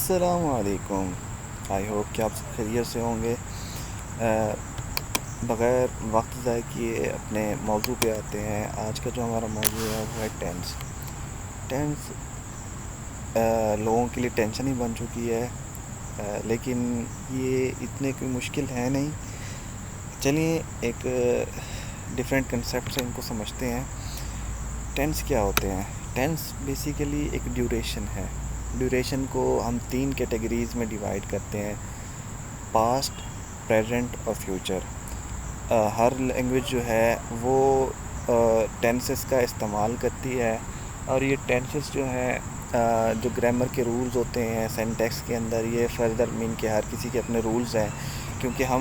अस्सलामुअलैकुम। I hope कि आप सब खैरियत से होंगे। बग़ैर वक्त ज़ाय किए अपने मौजू पे आते हैं। आज का जो हमारा मौजू है वो है टेंस। टेंस लोगों के लिए टेंशन ही बन चुकी है, लेकिन ये इतने कोई मुश्किल है नहीं। चलिए एक डिफरेंट कंसेप्ट से इनको समझते हैं। टेंस क्या होते हैं? टेंस बेसिकली एक ड्यूरेशन है। ड्यूरेशन को हम 3 कैटेगरीज़ में डिवाइड करते हैं: पास्ट, प्रेजेंट और फ्यूचर। हर लैंग्वेज जो है वो टेंसेस का इस्तेमाल करती है, और ये टेंसेस जो है जो ग्रामर के रूल्स होते हैं सेंटेक्स के अंदर, ये फर्दर मीन के हर किसी के अपने रूल्स हैं। क्योंकि हम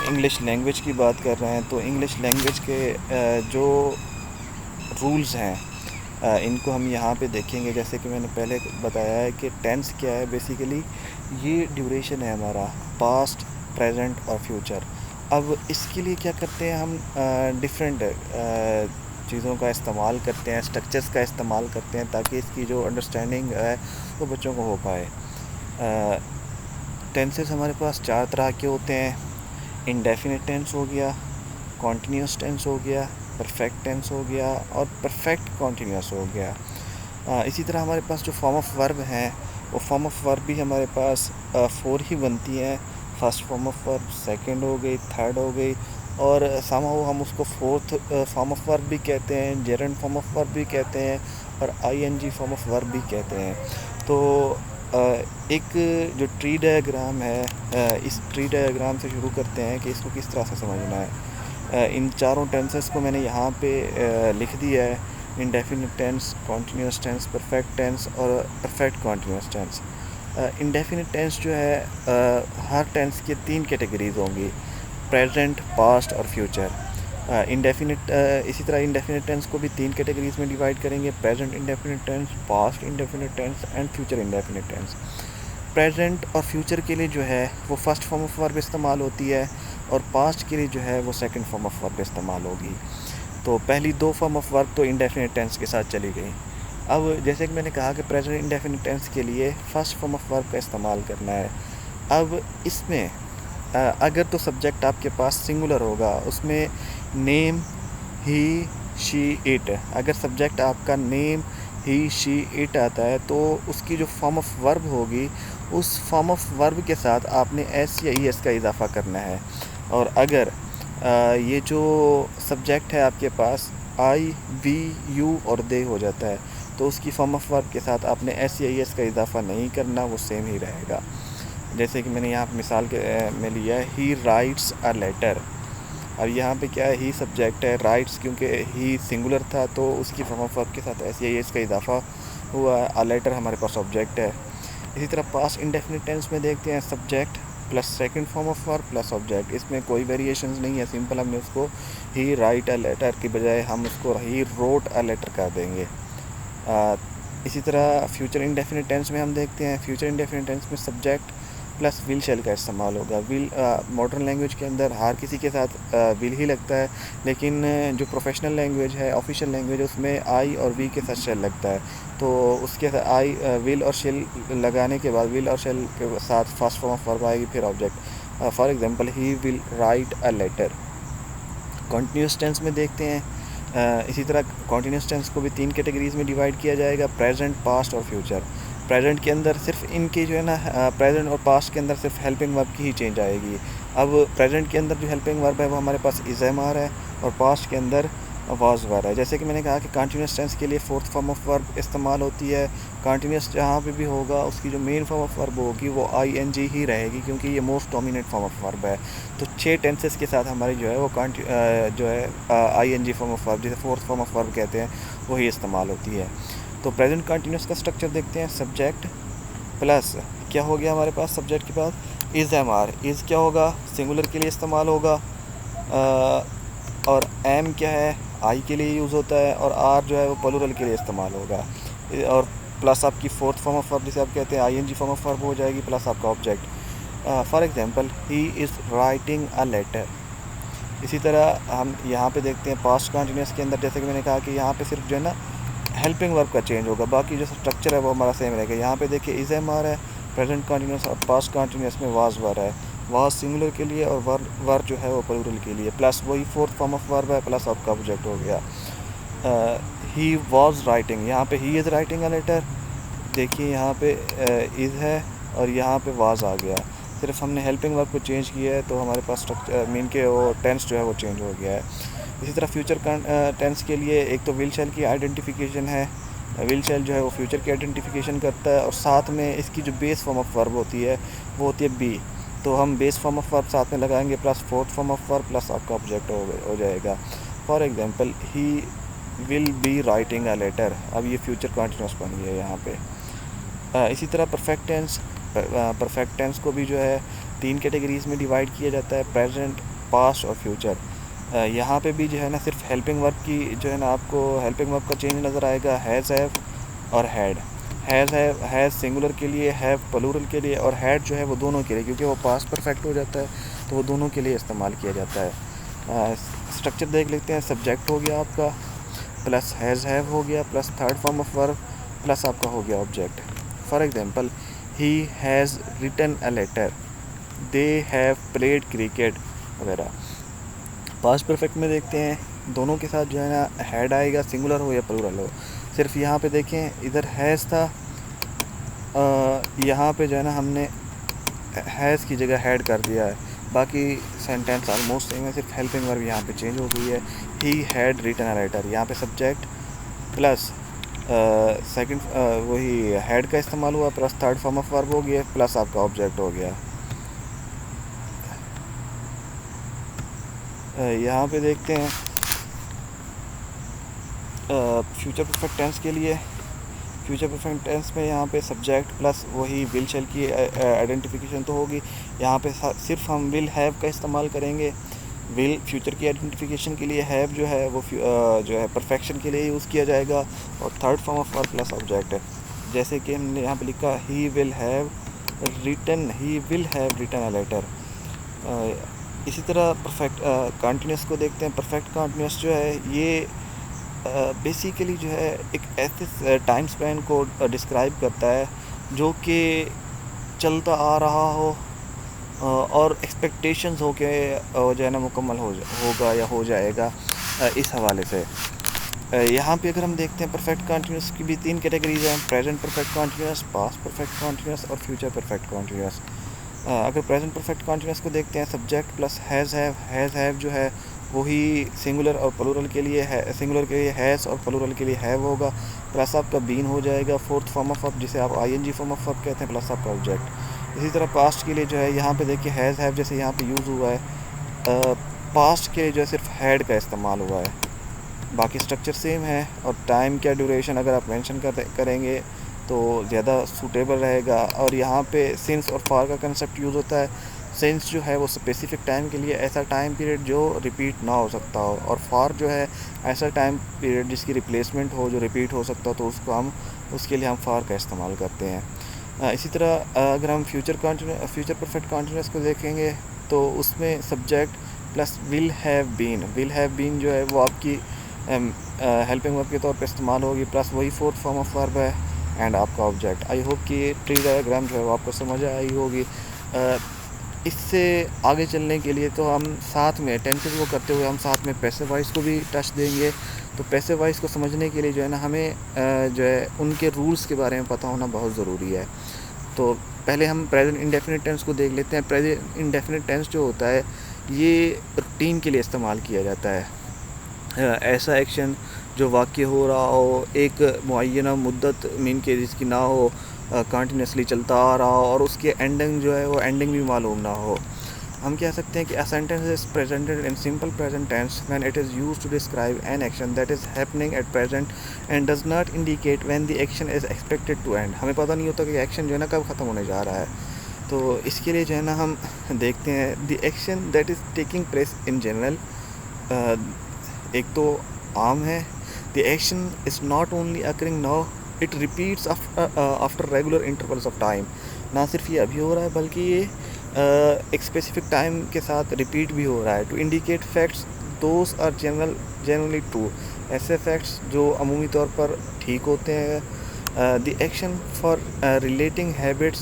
इंग्लिश लैंग्वेज की बात कर रहे हैं तो इंग्लिश लैंग्वेज के जो रूल्स हैं इनको हम यहाँ पे देखेंगे। जैसे कि मैंने पहले बताया है कि टेंस क्या है, बेसिकली ये ड्यूरेशन है हमारा, पास्ट, प्रेजेंट और फ्यूचर। अब इसके लिए क्या करते हैं हम, डिफरेंट चीज़ों का इस्तेमाल करते हैं, स्ट्रक्चर्स का इस्तेमाल करते हैं, ताकि इसकी जो अंडरस्टैंडिंग है वो बच्चों को हो पाए। टेंसेस हमारे पास 4 तरह के होते हैं: इंडेफिनिट टेंस हो गया, कॉन्टीन्यूस टेंस हो गया, परफेक्ट टेंस हो गया और परफेक्ट कॉन्टीन्यूस हो गया। इसी तरह हमारे पास जो फॉर्म ऑफ वर्ब हैं, वो फॉर्म ऑफ वर्ब भी हमारे पास 4 ही बनती हैं। First form of verb, second हो गई, थर्ड हो गई, और समहाउ हम उसको फोर्थ फॉर्म ऑफ वर्ब भी कहते हैं, जेरेंड फॉर्म ऑफ वर्ब भी कहते हैं, और आईएनजी फॉर्म ऑफ वर्ब भी कहते हैं। तो एक जो ट्री डायग्राम है, इस ट्री डायग्राम से शुरू करते हैं कि इसको किस तरह से समझना है। इन चारों टेंसेस को मैंने यहाँ पे लिख दिया है: indefinite tense, continuous tense, perfect tense और perfect continuous tense. Indefinite tense जो है हर टेंस के 3 कैटेगरीज होंगी: प्रेजेंट, पास्ट और फ्यूचर। इसी तरह इंडेफिनिट टेंस को भी 3 कैटेगरीज में डिवाइड करेंगे: present indefinite tense, past indefinite tense and future indefinite tense. Present और फ्यूचर के लिए जो है वो फर्स्ट फॉर्म ऑफ वर्ब इस्तेमाल होती है, और पास्ट के लिए जो है वो सेकंड फॉर्म ऑफ वर्ब इस्तेमाल होगी। तो पहली 2 फॉर्म ऑफ वर्ब तो इंडेफिनिट टेंस के साथ चली गई। अब जैसे कि मैंने कहा कि प्रेजेंट इंडेफिनिट टेंस के लिए फ़र्स्ट फॉर्म ऑफ वर्ब का इस्तेमाल करना है। अब इसमें अगर तो सब्जेक्ट आपके पास सिंगुलर होगा, उसमें नेम, ही, शी, इट। अगर सब्जेक्ट आपका नेम, ही, शी, इट आता है तो उसकी जो फॉर्म ऑफ वर्ब होगी, उस फॉर्म ऑफ वर्ब के साथ आपने एस या ई एस का इजाफ़ा करना है। और अगर ये जो सब्जेक्ट है आपके पास आई, वी, यू और दे हो जाता है, तो उसकी फॉर्म ऑफ वर्ब के साथ आपने एस या ई एस का इजाफ़ा नहीं करना, वो सेम ही रहेगा। जैसे कि मैंने यहाँ मिसाल के में लिया है, ही राइट्स अ लेटर। अब यहाँ पे क्या है, ही सब्जेक्ट है, राइट्स क्योंकि ही सिंगुलर था तो उसकी फॉर्म ऑफ वर्ब के साथ एस या ई एस का इजाफ़ा हुआ। अ लेटर हमारे पास ऑब्जेक्ट है। इसी तरह पास्ट इंडेफिनिट टेंस में देखते हैं, subject plus second form of verb plus object. इसमें कोई वेरिएशंस नहीं है, सिंपल हमने उसको ही राइट अ लेटर की बजाय हम उसको ही रोट अ लेटर कर देंगे। इसी तरह फ्यूचर इंडेफिनिट टेंस में हम देखते हैं, फ्यूचर इंडेफिनिट टेंस में सब्जेक्ट प्लस विल शेल का इस्तेमाल होगा। विल मॉडर्न लैंग्वेज के अंदर हर किसी के साथ विल ही लगता है, लेकिन जो प्रोफेशनल लैंग्वेज है, ऑफिशियल लैंग्वेज, उसमें आई और वी के साथ शेल लगता है। तो उसके साथ आई विल और शेल लगाने के बाद विल और शेल के साथ फर्स्ट फॉर्म ऑफ वर्ब आएगी, फिर object. For example, he will write a letter. Continuous tense में देखते हैं, इसी तरह कॉन्टीन्यूस टेंस को भी 3 कैटेगरीज़ में डिवाइड किया जाएगा: प्रेजेंट, पास्ट और फ्यूचर। प्रेजेंट के अंदर सिर्फ इनके जो है ना, प्रेजेंट और पास्ट के अंदर सिर्फ हेल्पिंग वर्ब की ही चेंज आएगी। अब प्रेजेंट के अंदर जो हेल्पिंग वर्ब है वो हमारे पास इज़ एम आर है, और पास्ट के अंदर वाज वर है। जैसे कि मैंने कहा कि कंटिन्यूस टेंस के लिए फोर्थ फॉर्म ऑफ वर्ब इस्तेमाल होती है। कंटिन्यूस जहाँ पे भी होगा उसकी जो मेन फॉर्म ऑफ वर्ब होगी वो आई एन जी ही रहेगी, क्योंकि ये most dominant form of verb है। तो 6 टेंसेस के साथ हमारी जो है वो जो है I N G form of verb, जिसे फोर्थ फॉर्म ऑफ वर्ब कहते हैं, वही इस्तेमाल होती है। तो प्रेजेंट कंटिन्यूस का स्ट्रक्चर देखते हैं, सब्जेक्ट प्लस क्या हो गया हमारे पास सब्जेक्ट के बाद इज़ एम आर। इज़ क्या होगा, सिंगुलर के लिए इस्तेमाल होगा, और एम क्या है, आई के लिए यूज़ होता है, और आर जो है वो प्लूरल के लिए इस्तेमाल होगा। और प्लस आपकी फोर्थ फॉर्म ऑफ वर्ब जिसे आप कहते हैं I N G form of verb हो जाएगी, प्लस आपका object. For example, he is writing a letter. इसी तरह हम यहाँ पे देखते हैं पास्ट कंटिन्यूस के अंदर, जैसे कि मैंने कहा कि यहाँ पे सिर्फ जो है ना हेल्पिंग वर्ब का चेंज होगा, बाकी जो स्ट्रक्चर है वो हमारा सेम रहेगा। यहाँ पे देखिए इज़ एम आर है, प्रेजेंट कंटिन्यूस और पास्ट कंटिन्यूस में वाज वर है, वाज सिंगुलर के लिए और वर जो है वो प्लूरल के लिए, प्लस वही फोर्थ फॉर्म ऑफ वर्ब है, प्लस आपका ऑब्जेक्ट हो गया। ही वाज राइटिंग, यहाँ पे he is writing a letter, देखिए यहाँ पे इज़ है और यहाँ पे वाज आ गया, सिर्फ हमने हेल्पिंग वर्ब को चेंज किया है तो हमारे पास स्ट्रक्चर मीन के वो टेंस जो है वो चेंज हो गया है। इसी तरह फ्यूचर टेंस के लिए एक तो विल शैल की आइडेंटिफिकेशन है, विल शैल जो है वो फ्यूचर की आइडेंटिफिकेशन करता है, और साथ में इसकी जो बेस फॉर्म ऑफ वर्ब होती है वो होती है बी, तो हम बेस फॉर्म ऑफ वर्ब साथ में लगाएंगे plus fourth form of verb plus आपका ऑब्जेक्ट हो जाएगा। For example he will be writing a letter, अब ये फ्यूचर कंटिन्यूस बन गया यहाँ पे। इसी तरह परफेक्ट टेंस को भी जो है 3 कैटेगरीज़ में डिवाइड किया जाता है, प्रेजेंट, पास्ट और फ्यूचर। यहाँ पे भी जो है ना सिर्फ हेल्पिंग वर्ब की जो है ना आपको हेल्पिंग वर्ब का चेंज नज़र आएगा, हैज़, हैव और हैड। हैज़ सिंगुलर के लिए, हैव प्लूरल के लिए और हैड जो है वो दोनों के लिए, क्योंकि वो पास्ट परफेक्ट हो जाता है तो वो दोनों के लिए इस्तेमाल किया जाता है। स्ट्रक्चर देख लेते हैं, सब्जेक्ट हो गया आपका, प्लस हैज़, हैव हो गया, plus third form of verb, plus आपका हो गया object. For example he has written a letter, they have played cricket वगैरह। पास्ट परफेक्ट में देखते हैं दोनों के साथ जो है ना हैड आएगा, सिंगुलर हो या प्लूरल हो। सिर्फ यहाँ पे देखें इधर हैज़ था, यहाँ पे जो है ना हमने हैज़ की जगह हैड कर दिया है, बाकी सेंटेंस ऑलमोस्ट सेम है, सिर्फ हेल्पिंग वर्ब यहाँ पे चेंज हो गई है। He had written a letter, यहाँ पे सब्जेक्ट प्लस सेकंड वही हैड का इस्तेमाल हुआ, plus third form of verb हो गया, प्लस आपका ऑब्जेक्ट हो गया। यहाँ पे देखते हैं फ्यूचर परफेक्ट टेंस के लिए, फ्यूचर परफेक्ट टेंस में यहाँ पे सब्जेक्ट प्लस वही विल शैल की आइडेंटिफिकेशन तो होगी, यहाँ पे सिर्फ हम विल हैव का इस्तेमाल करेंगे। विल फ्यूचर की आइडेंटिफिकेशन के लिए, हैव जो है वो जो है परफेक्शन के लिए यूज़ किया जाएगा, और third form of verb plus object है। जैसे कि हमने यहाँ पे लिखा he will have written a letter. इसी तरह परफेक्ट कंटिन्यूस को देखते हैं। परफेक्ट कंटिन्यूस जो है ये बेसिकली जो है एक ऐसे टाइम स्पैन को डिस्क्राइब करता है जो कि चलता आ रहा हो और एक्सपेक्टेशंस हो के जो है ना मुकम्मल होगा या हो जाएगा। इस हवाले से यहाँ पे अगर हम देखते हैं परफेक्ट कंटिन्यूस की भी 3 कैटेगरीज हैं, present perfect continuous, past perfect continuous और फ्यूचर परफेक्ट कंटिन्यूस। अगर प्रेजेंट परफेक्ट कंटिन्यूस को देखते हैं, सब्जेक्ट प्लस हैज़ हैव जो है वही सिंगुलर और प्लूरल के लिए है, सिंगुलर के लिए हैज़ और प्लूरल के लिए हैव होगा, प्लस आपका बीन हो जाएगा, फोर्थ फॉर्म ऑफ वर्ब जिसे आप आईएनजी फॉर्म ऑफ वर्ब कहते हैं, प्लस आपका ऑब्जेक्ट। इसी तरह पास्ट के लिए जो है यहाँ पे देखिए हैज़ हैव जैसे यहाँ पे यूज़ हुआ है, पास्ट के जो है सिर्फ हैड का इस्तेमाल हुआ है, बाकी स्ट्रक्चर सेम है। और टाइम क्या ड्यूरेशन अगर आप मेंशन करेंगे तो ज़्यादा सूटेबल रहेगा। और यहाँ पे सिंस और फार का कंसेप्ट यूज़ होता है। सिंस जो है वो स्पेसिफिक टाइम के लिए, ऐसा टाइम पीरियड जो रिपीट ना हो सकता हो, और फार जो है ऐसा टाइम पीरियड जिसकी रिप्लेसमेंट हो जो रिपीट हो सकता हो, तो उसके लिए हम फार का इस्तेमाल करते हैं। इसी तरह अगर हम फ्यूचर परफेक्ट कंटिन्यूस को देखेंगे तो उसमें subject plus will have been जो है वो आपकी हेल्पिंग वर्ब के तौर पे इस्तेमाल होगी, प्लस वही फोर्थ फॉर्म ऑफ वर्ब है एंड आपका ऑब्जेक्ट। आई होप कि ये ट्री डायग्राम जो है वो आपको समझ आई होगी। इससे आगे चलने के लिए तो हम साथ में टेंसेस को करते हुए हम साथ में पैसिव वॉइस को भी टच देंगे। तो पैसिव वॉइस को समझने के लिए जो है ना हमें जो है उनके रूल्स के बारे में पता होना बहुत ज़रूरी है। तो पहले हम प्रेजेंट इंडेफिनिट टेंस को देख लेते हैं। प्रेजेंट इंडेफिनिट टेंस जो होता है ये रूटीन के लिए इस्तेमाल किया जाता है। ऐसा एक्शन जो वाक़ई हो रहा हो, एक मुअय्यना मुद्दत मीन के जिसकी ना हो, कंटिन्यूसली चलता आ रहा हो और उसकी एंडिंग जो है वो एंडिंग भी मालूम ना हो। हम कह सकते हैं कि a sentence is presented in simple present tense when it is used to describe an action that is happening at present and does not indicate when the action is expected to end. हमें पता नहीं होता कि action जो है ना कब ख़त्म होने जा रहा है। तो इसके लिए जो है ना हम देखते हैं the action that is taking place in general. एक तो आम है, the action is not only occurring now, it repeats after regular intervals of time. ना सिर्फ ये अभी हो रहा है बल्कि ये एक स्पेसिफिक टाइम के साथ रिपीट भी हो रहा है। To indicate facts those are generally true, ऐसे फैक्ट्स जो अमूमी तौर पर ठीक होते हैं। The action for relating habits